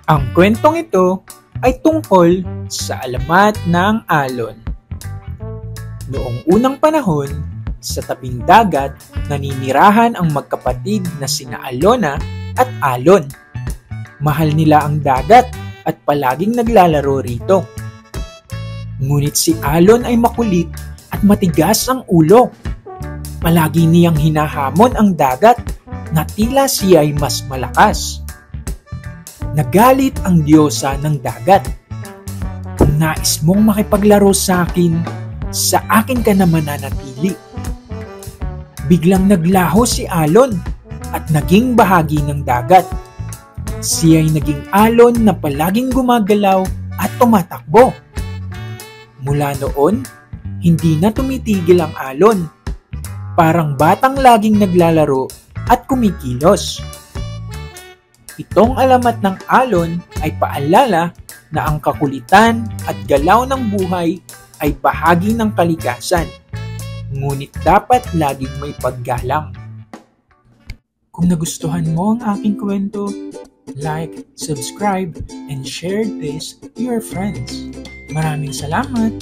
Ang kwentong ito ay tungkol sa alamat ng alon. Noong unang panahon, sa tabing dagat, naninirahan ang magkapatid na sina Alona at Alon. Mahal nila ang dagat at palaging naglalaro rito. Ngunit si Alon ay makulit at matigas ang ulo. Palagi niyang hinahamon ang dagat na tila siya ay mas malakas. Nagalit ang diyosa ng dagat. Kung nais mong makipaglaro sa akin ka naman nanatili. Biglang naglaho si Alon at naging bahagi ng dagat. Siya ay naging alon na palaging gumagalaw at tumatakbo. Mula noon, hindi na tumitigil ang alon. Parang batang laging naglalaro at kumikilos. Itong alamat ng alon ay paalala na ang kakulitan at galaw ng buhay ay bahagi ng kalikasan. Ngunit dapat laging may paggalang. Kung nagustuhan mo ang aking kwento, like, subscribe, and share this to your friends. Maraming salamat!